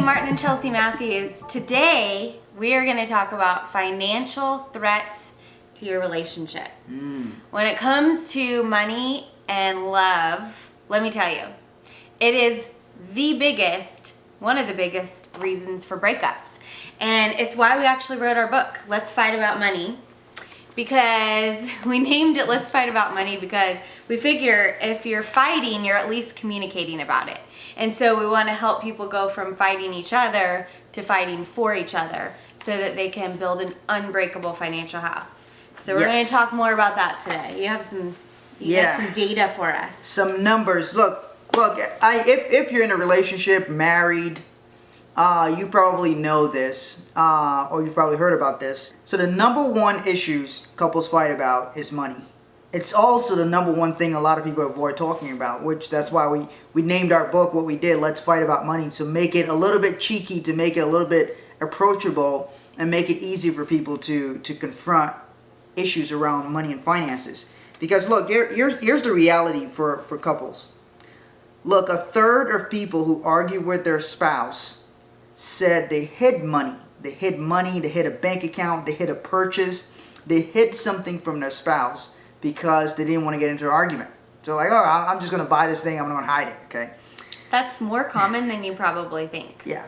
Martin and Chelsea Matthews. Today, we are going to talk about financial threats to your relationship. When it comes to money and love, let me tell you, it is one of the biggest reasons for breakups. And it's why we actually wrote our book, Let's Fight About Money. Because we named it Let's Fight About Money because we figure if you're fighting, you're at least communicating about it. And so we want to help people go from fighting each other to fighting for each other so that they can build an unbreakable financial house. So we're going to talk more about that today. You have some data for us. Some numbers. Look, if you're in a relationship, married, you probably know this, or you've probably heard about this. So the number one issues couples fight about is money. It's also the number one thing a lot of people avoid talking about, which that's why we named our book what we did, Let's Fight About Money, to make it a little bit cheeky, to make it a little bit approachable, and make it easy for people to confront issues around money and finances. Because look, here's the reality for couples. Look, a third of people who argue with their spouse said they hid money. They hid money, they hid a bank account, they hid a purchase, they hid something from their spouse because they didn't want to get into an argument. So like, oh, I'm just going to buy this thing, I'm going to hide it, okay? That's more common than you probably think. Yeah.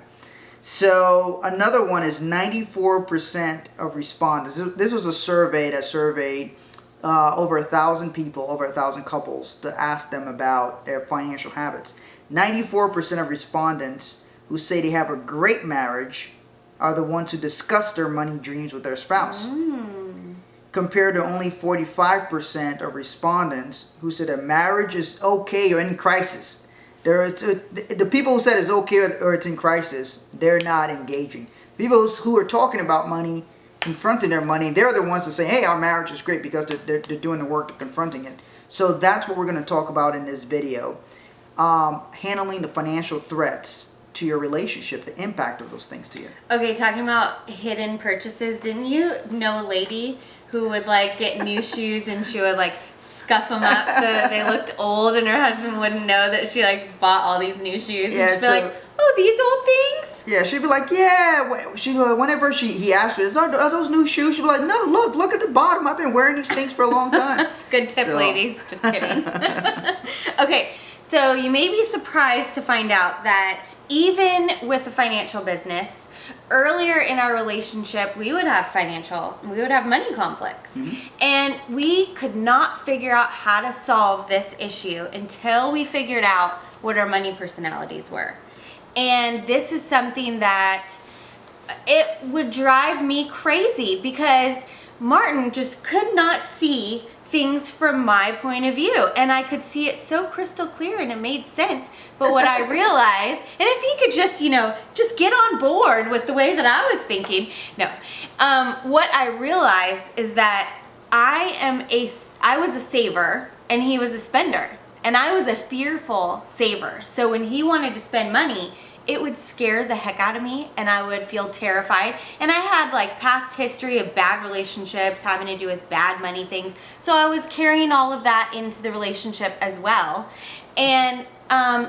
So another one is 94% of respondents. This was a survey that surveyed over 1,000 people, over 1,000 couples to ask them about their financial habits. 94% of respondents who say they have a great marriage are the ones who discuss their money dreams with their spouse. Compared to only 45% of respondents who said a marriage is okay or in crisis. The people who said it's okay or it's in crisis, they're not engaging. People who are talking about money, confronting their money, they're the ones that say, hey, our marriage is great because they're doing the work of confronting it. So that's what we're going to talk about in this video. Handling the financial threats to your relationship, the impact of those things to you. Okay, talking about hidden purchases, didn't you know a lady who would like get new shoes and she would like scuff them up so that they looked old and her husband wouldn't know that she like bought all these new shoes? Yeah, and she'd be like, oh, these old things? Yeah, she'd be like, yeah. Whenever he asked her, are those new shoes? She'd be like, no, look at the bottom. I've been wearing these things for a long time. Good tip, ladies. Just kidding. Okay. So you may be surprised to find out that even with a financial business, earlier in our relationship, we would have money conflicts. And we could not figure out how to solve this issue until we figured out what our money personalities were. And this is something that it would drive me crazy because Martin just could not see things from my point of view, and I could see it so crystal clear and it made sense. But what I realized, and if he could just get on board with the way that I was thinking, what I realized is that I was a saver and he was a spender, and I was a fearful saver. So when he wanted to spend money, it would scare the heck out of me and I would feel terrified. And I had like past history of bad relationships having to do with bad money things. So I was carrying all of that into the relationship as well. And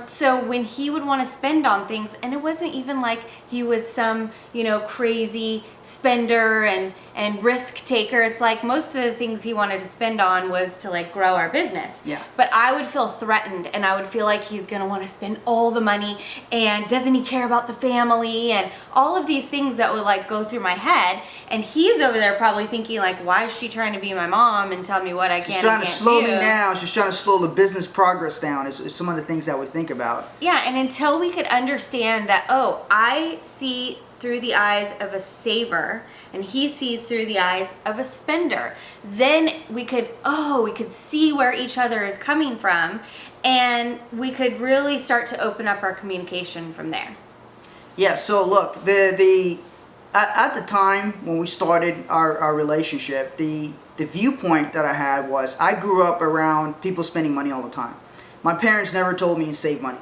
so when he would want to spend on things, and it wasn't even like he was some, crazy spender and risk taker. It's like most of the things he wanted to spend on was to like grow our business. Yeah. But I would feel threatened and I would feel like he's going to want to spend all the money and doesn't he care about the family and all of these things that would like go through my head. And he's over there probably thinking like, why is she trying to be my mom and tell me what I can and can't do? She's trying to slow me down. She's trying to slow the business progress down is some of the things that we think about. Yeah, and until we could understand that, I see through the eyes of a saver and he sees through the eyes of a spender, then we could see where each other is coming from, and we could really start to open up our communication from there. Yeah, so look, at the time when we started our relationship, the viewpoint that I had was I grew up around people spending money all the time. My parents never told me to save money.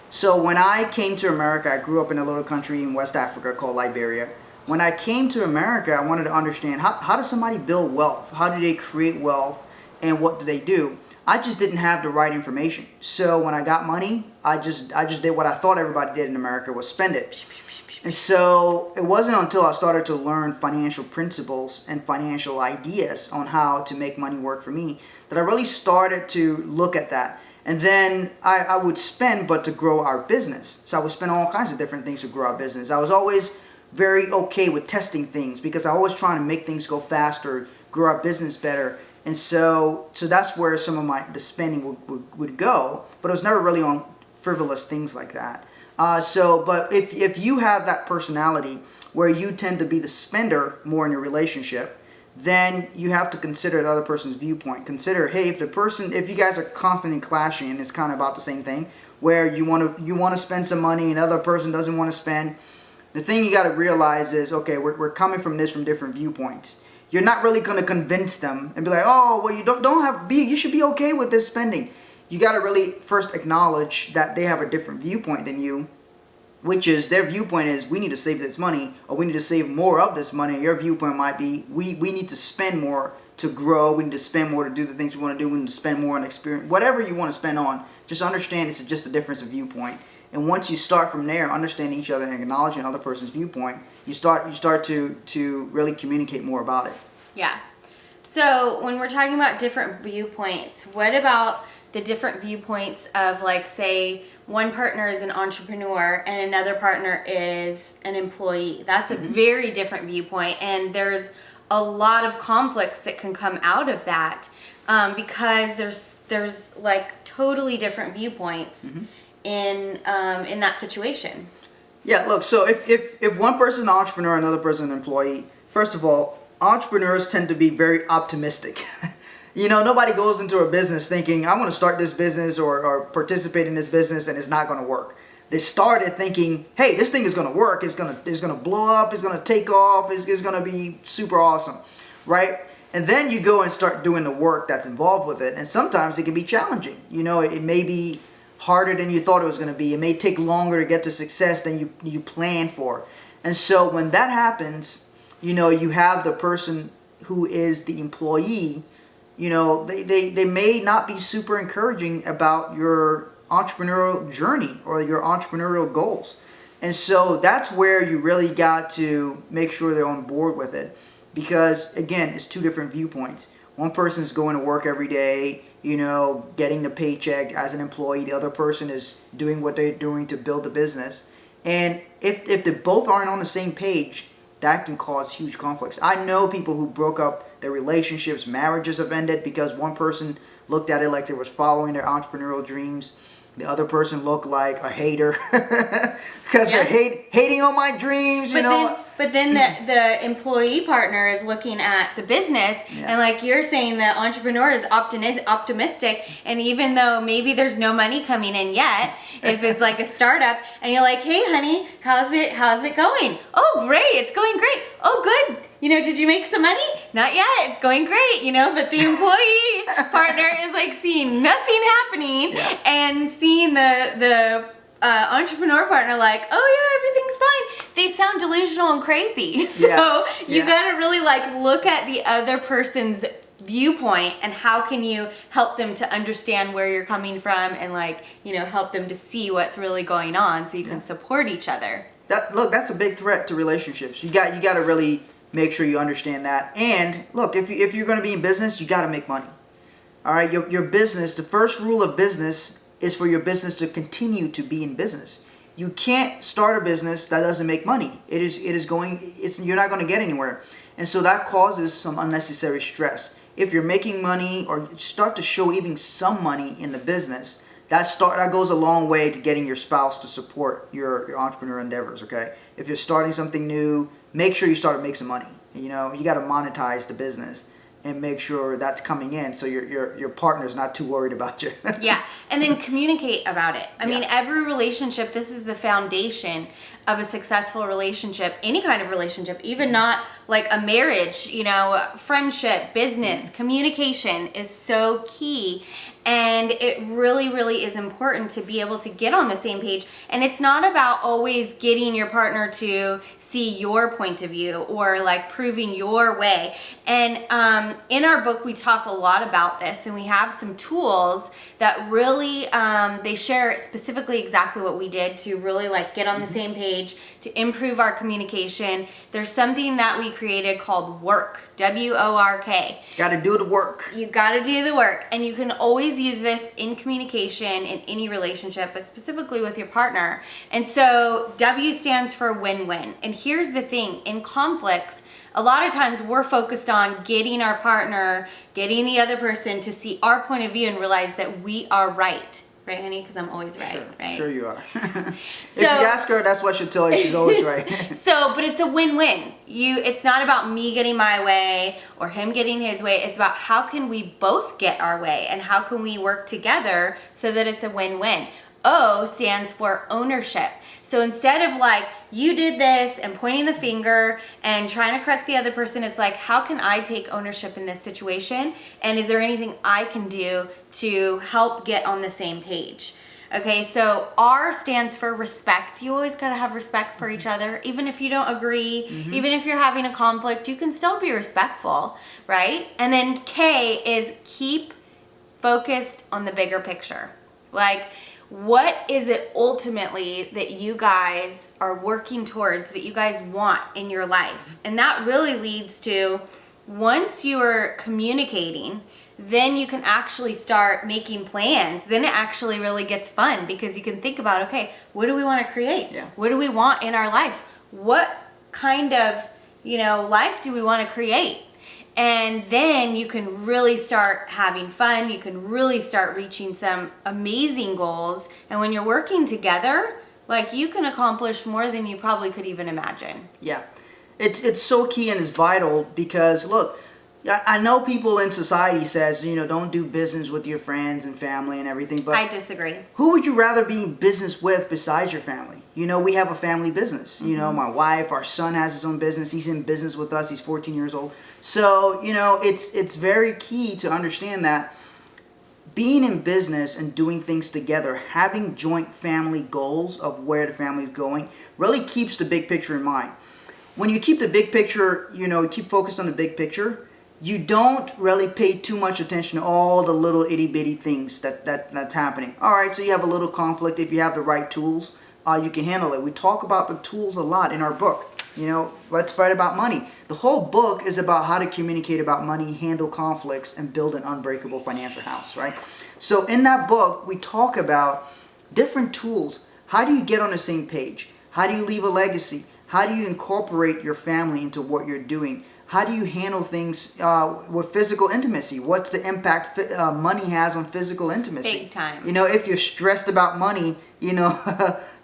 So when I came to America, I grew up in a little country in West Africa called Liberia. When I came to America, I wanted to understand how does somebody build wealth? How do they create wealth? And what do they do? I just didn't have the right information. So when I got money, I just did what I thought everybody did in America, was spend it. And so it wasn't until I started to learn financial principles and financial ideas on how to make money work for me that I really started to look at that. And then I would spend, but to grow our business. So I would spend all kinds of different things to grow our business. I was always very okay with testing things because I was trying to make things go faster, grow our business better. And so that's where some of the spending would go. But it was never really on frivolous things like that. But if you have that personality where you tend to be the spender more in your relationship, then you have to consider the other person's viewpoint. Consider, hey, if you guys are constantly clashing, and it's kind of about the same thing, where you want to spend some money and the other person doesn't want to spend, the thing you got to realize is, okay, we're coming from different viewpoints. You're not really going to convince them and be like, oh, well, you should be okay with this spending. You got to really first acknowledge that they have a different viewpoint than you, which is their viewpoint is we need to save this money, or we need to save more of this money. Your viewpoint might be we need to spend more to grow. We need to spend more to do the things we want to do. We need to spend more on experience. Whatever you want to spend on, just understand it's just a difference of viewpoint. And once you start from there, understanding each other and acknowledging another person's viewpoint, you start to really communicate more about it. Yeah. So when we're talking about different viewpoints, what about the different viewpoints of, like, say, one partner is an entrepreneur and another partner is an employee? That's a very different viewpoint, and there's a lot of conflicts that can come out of that because there's like totally different viewpoints in that situation. Yeah, look, so if one person is an entrepreneur and another person is an employee, first of all, entrepreneurs tend to be very optimistic. Nobody goes into a business thinking, I want to start this business or participate in this business and it's not going to work. They started thinking, hey, this thing is going to work. It's going to blow up. It's going to take off. It's going to be super awesome, right? And then you go and start doing the work that's involved with it. And sometimes it can be challenging. It may be harder than you thought it was going to be. It may take longer to get to success than you planned for. And so when that happens, you have the person who is the employee. They may not be super encouraging about your entrepreneurial journey or your entrepreneurial goals. And so that's where you really got to make sure they're on board with it. Because, again, it's two different viewpoints. One person is going to work every day, getting the paycheck as an employee. The other person is doing what they're doing to build the business. And if they both aren't on the same page, that can cause huge conflicts. I know people who broke up their relationships, marriages have ended because one person looked at it like they was following their entrepreneurial dreams. The other person looked like a hater because they're hating on my dreams, But then the employee partner is looking at the business, and like you're saying, the entrepreneur is optimistic, and even though maybe there's no money coming in yet, if it's like a startup, and you're like, hey honey, how's it going? Oh, great, it's going great. Oh, good. Did you make some money? Not yet. It's going great, But the employee partner is like seeing nothing happening and seeing the entrepreneur partner like, oh yeah, everything's fine. They sound delusional and crazy. So you gotta really like look at the other person's viewpoint and how can you help them to understand where you're coming from and like, help them to see what's really going on so you can support each other. That's a big threat to relationships. You got to really make sure you understand that. And look, if you're going to be in business, you got to make money. All right, your business, the first rule of business is for your business to continue to be in business. You can't start a business that doesn't make money. You're not going to get anywhere. And so that causes some unnecessary stress. If you're making money or start to show even some money in the business, that goes a long way to getting your spouse to support your entrepreneur endeavors, okay? If you're starting something new, make sure you start to make some money. You got to monetize the business and make sure that's coming in so your partner's not too worried about you. Yeah, and then communicate about it. I mean, every relationship, this is the foundation of a successful relationship, any kind of relationship, even not like a marriage, you know, friendship, business, communication is so key. And it really, really is important to be able to get on the same page. And it's not about always getting your partner to see your point of view or like proving your way. And in our book, we talk a lot about this, and we have some tools that really, they share specifically exactly what we did to really like get on the same page, to improve our communication. There's something that we created called WORK, WORK. Got to do the work. You got to do the work, and you can always use this in communication in any relationship, but specifically with your partner. And so W stands for win-win. And here's the thing, in conflicts, a lot of times we're focused on getting our partner, getting the other person to see our point of view and realize that we are right. Right, honey? Because I'm always right, Sure, right? sure you are. If you ask her, that's what she'll tell you. She's always right. But it's a win-win. It's not about me getting my way or him getting his way. It's about how can we both get our way and how can we work together so that it's a win-win. O stands for ownership. So instead of like, you did this and pointing the finger and trying to correct the other person, it's like, how can I take ownership in this situation? And is there anything I can do to help get on the same page? Okay, so R stands for respect. You always gotta have respect for each other. Even if you don't agree, even if you're having a conflict, you can still be respectful, right? And then K is keep focused on the bigger picture. Like, what is it ultimately that you guys are working towards, that you guys want in your life? And that really leads to, once you are communicating, then you can actually start making plans. Then it actually really gets fun because you can think about, okay, what do we want to create? Yeah. What do we want in our life? What kind of, life do we want to create? And then you can really start having fun. You can really start reaching some amazing goals. And when you're working together, like, you can accomplish more than you probably could even imagine. Yeah. It's so key and it's vital because, look, I know people in society says, don't do business with your friends and family and everything, but I disagree. Who would you rather be in business with besides your family? We have a family business. My wife, our son has his own business. He's in business with us. He's 14 years old. So, it's very key to understand that being in business and doing things together, having joint family goals of where the family is going, really keeps the big picture in mind. When you keep the big picture, keep focused on the big picture, you don't really pay too much attention to all the little itty bitty things that's happening. All right, so you have a little conflict. If you have the right tools, you can handle it. We talk about the tools a lot in our book. Let's Fight About Money. The whole book is about how to communicate about money, handle conflicts, and build an unbreakable financial house, right? So in that book, we talk about different tools. How do you get on the same page? How do you leave a legacy? How do you incorporate your family into what you're doing? How do you handle things with physical intimacy? What's the impact money has on physical intimacy? Big time. If you're stressed about money,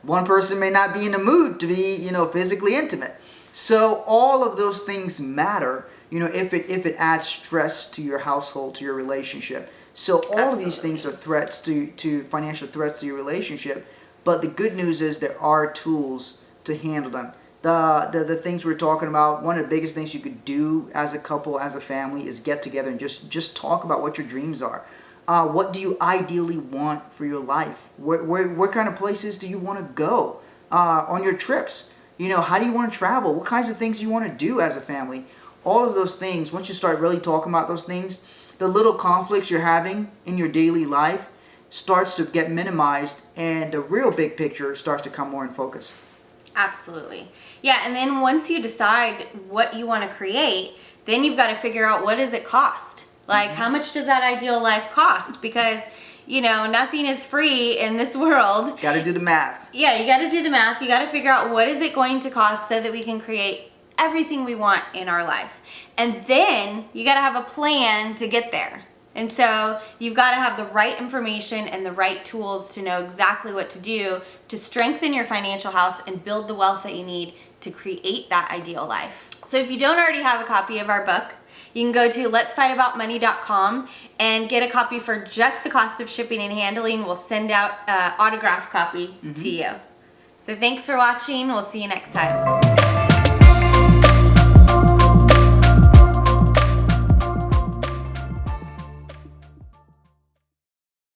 one person may not be in the mood to be, physically intimate. So all of those things matter, if it adds stress to your household, to your relationship. So all Absolutely. of these things are threats to financial threats to your relationship. But the good news is there are tools to handle them. The things we're talking about, one of the biggest things you could do as a couple, as a family, is get together and just talk about what your dreams are. What do you ideally want for your life? What kind of places do you want to go on your trips? How do you want to travel? What kinds of things do you want to do as a family? All of those things, once you start really talking about those things, the little conflicts you're having in your daily life starts to get minimized and the real big picture starts to come more in focus. Absolutely. Yeah, and then once you decide what you want to create, then you've got to figure out, what does it cost? Like, how much does that ideal life cost? Because, nothing is free in this world. Got to do the math. Yeah, you got to do the math. You got to figure out, what is it going to cost so that we can create everything we want in our life. And then you got to have a plan to get there. And so you've got to have the right information and the right tools to know exactly what to do to strengthen your financial house and build the wealth that you need to create that ideal life. So if you don't already have a copy of our book, you can go to letsfightaboutmoney.com and get a copy for just the cost of shipping and handling. We'll send out an autographed copy to you. So thanks for watching. We'll see you next time.